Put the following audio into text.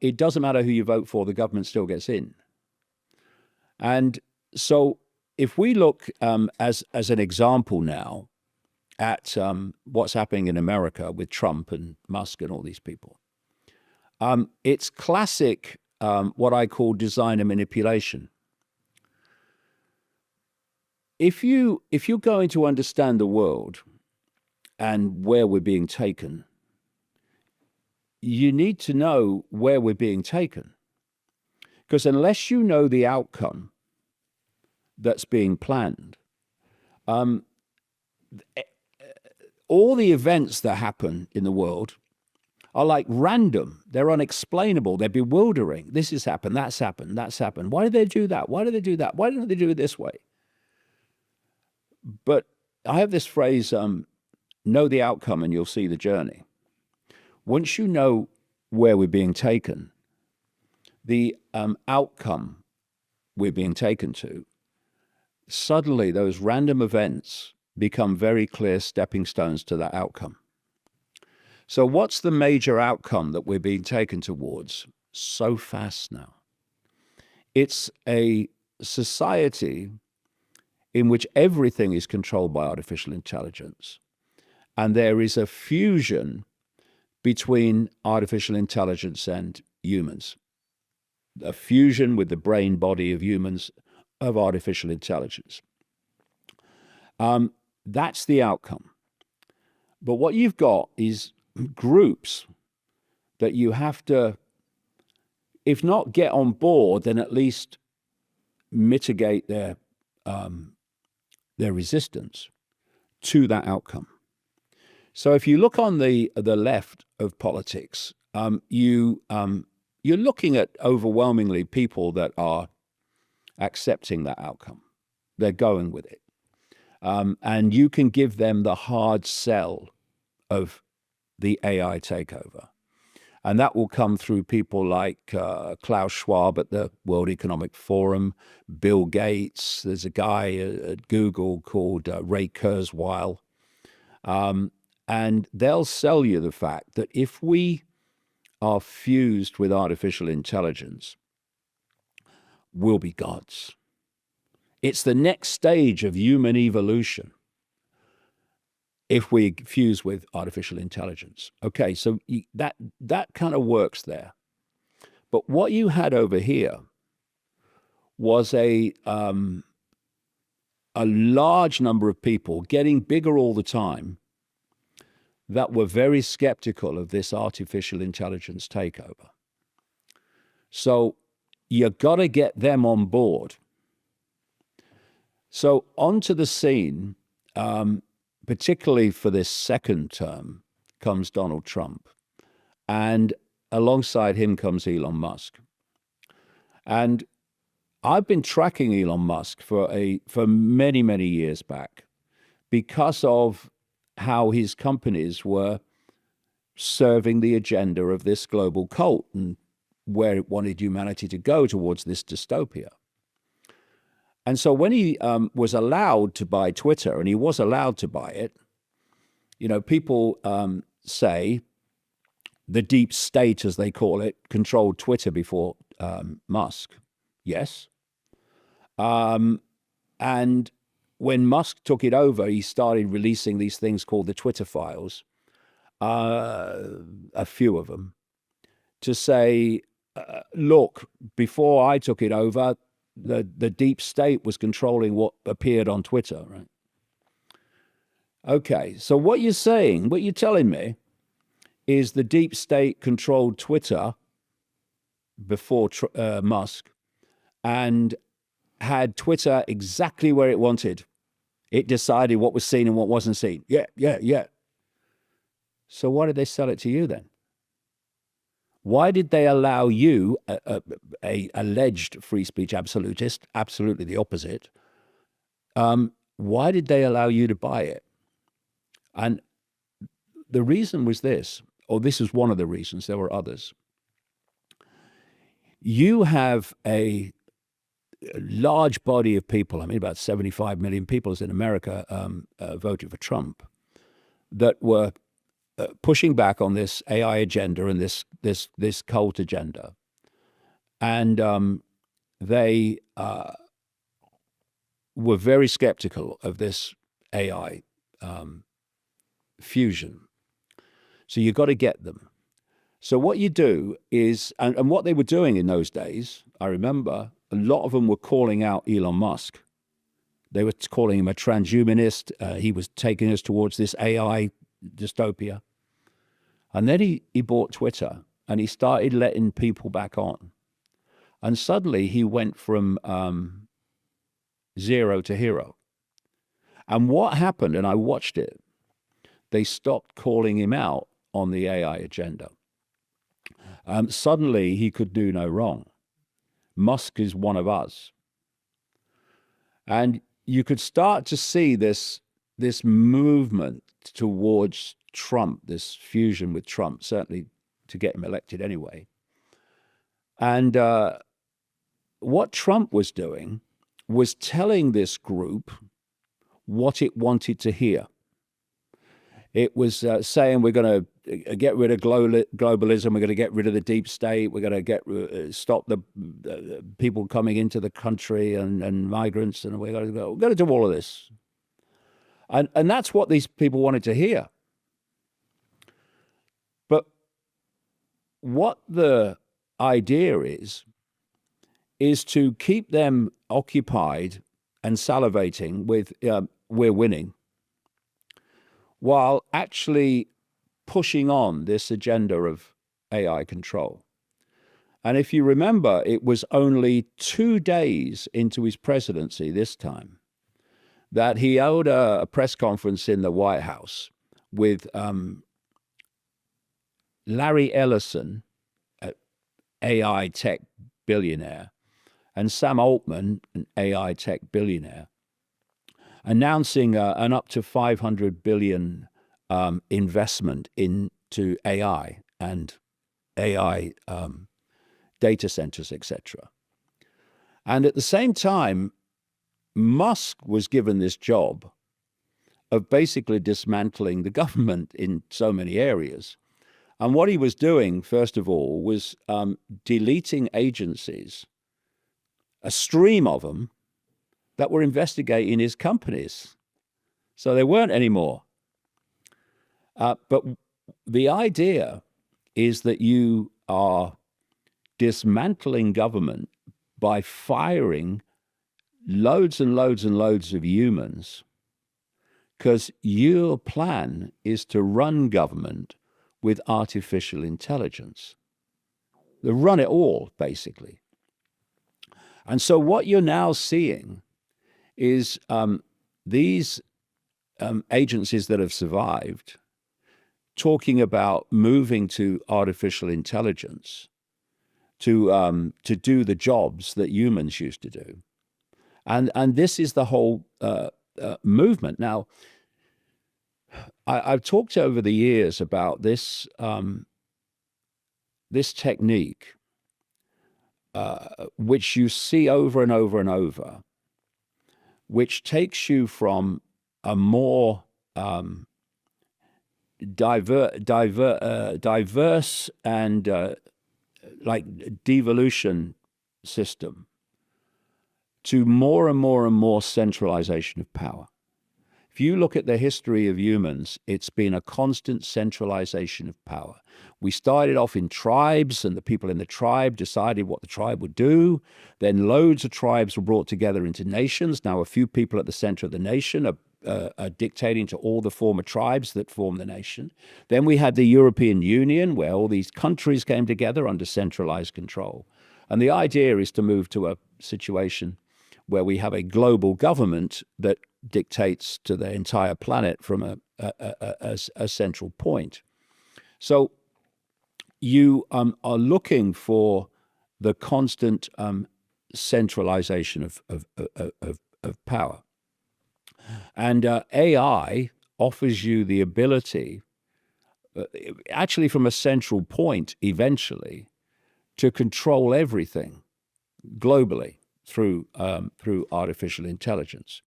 it doesn't matter who you vote for, the government still gets in. And so if we look as an example now at what's happening in America with Trump and Musk and all these people, it's classic what I call designer manipulation. If you're going to understand the world and where we're being taken, you need to know where we're being taken. Because unless you know the outcome that's being planned, all the events that happen in the world are like random. They're unexplainable. They're bewildering. This has happened. That's happened. That's happened. Why did they do that? Why did they do that? Why don't they do it this way? But I have this phrase, know the outcome and you'll see the journey. Once you know where we're being taken, the outcome we're being taken to, suddenly those random events become very clear stepping stones to that outcome. So what's the major outcome that we're being taken towards so fast now? It's a society in which everything is controlled by artificial intelligence. And there is a fusion between artificial intelligence and humans, a fusion with the brain body of humans of artificial intelligence. That's the outcome. But what you've got is groups that you have to, if not get on board, then at least mitigate their resistance to that outcome. So if you look on the left of politics, you're looking at overwhelmingly people that are accepting that outcome. They're going with it. And you can give them the hard sell of the AI takeover. And that will come through people like Klaus Schwab at the World Economic Forum, Bill Gates. There's a guy at Google called Ray Kurzweil. And they'll sell you the fact that if we are fused with artificial intelligence, we'll be gods. It's the next stage of human evolution if we fuse with artificial intelligence. Okay, so that kind of works there. But what you had over here was a large number of people getting bigger all the time that were very skeptical of this artificial intelligence takeover. So you got to get them on board. So onto the scene, particularly for this second term, comes Donald Trump. And alongside him comes Elon Musk. And I've been tracking Elon Musk for many, many years back because of how his companies were serving the agenda of this global cult and where it wanted humanity to go towards this dystopia. And so when he was allowed to buy Twitter, and he was allowed to buy it, people say the deep state, as they call it, controlled Twitter before Musk. Yes. And when Musk took it over, he started releasing these things called the Twitter files, a few of them, to say, look, before I took it over, the deep state was controlling what appeared on Twitter, right? Okay, so what you're saying, what you're telling me, is the deep state controlled Twitter before Musk and had Twitter exactly where it wanted. It decided what was seen and what wasn't seen. Yeah. So why did they sell it to you then? Why did they allow you, a alleged free speech absolutist, absolutely the opposite, why did they allow you to buy it? And the reason was this, or this is one of the reasons, there were others. You have a large body of people, I mean about 75 million people in America voted for Trump, that were pushing back on this AI agenda and this cult agenda, and they were very skeptical of this AI fusion. So you've got to get them. So what you do is, and what they were doing in those days, I remember a lot of them were calling out Elon Musk. They were calling him a transhumanist. He was taking us towards this AI dystopia. And then he bought Twitter and he started letting people back on. And suddenly he went from zero to hero. And what happened, and I watched it, they stopped calling him out on the AI agenda. Suddenly he could do no wrong. Musk is one of us. And you could start to see this movement towards Trump, this fusion with Trump, certainly to get him elected anyway. And what Trump was doing was telling this group what it wanted to hear. It was saying we're going to get rid of globalism, we're going to get rid of the deep state, we're going to stop the people coming into the country and migrants, and we're going to do all of this. And that's what these people wanted to hear. But what the idea is to keep them occupied and salivating with we're winning, while actually pushing on this agenda of AI control. And if you remember, it was only 2 days into his presidency this time that he held a press conference in the White House with Larry Ellison, an AI tech billionaire, and Sam Altman, an AI tech billionaire, announcing an up to $500 billion investment into AI and AI data centers, etc. And at the same time, Musk was given this job of basically dismantling the government in so many areas. And what he was doing, first of all, was deleting agencies, a stream of them, that were investigating his companies. So they weren't anymore. But the idea is that you are dismantling government by firing loads and loads and loads of humans, because your plan is to run government with artificial intelligence. They run it all, basically. And so what you're now seeing is these agencies that have survived talking about moving to artificial intelligence to do the jobs that humans used to do, and this is the whole movement. Now, I've talked over the years about this this technique, which you see over and over and over, which takes you from a more diverse and like devolution system to more and more and more centralization of power. If you look at the history of humans, it's been a constant centralization of power. We started off in tribes, and the people in the tribe decided what the tribe would do. Then loads of tribes were brought together into nations. Now a few people at the center of the nation are dictating to all the former tribes that form the nation. Then we had the European Union, where all these countries came together under centralized control. And the idea is to move to a situation where we have a global government that dictates to the entire planet from a central point. So you are looking for the constant centralization of power. And AI offers you the ability, actually from a central point eventually, to control everything globally through artificial intelligence.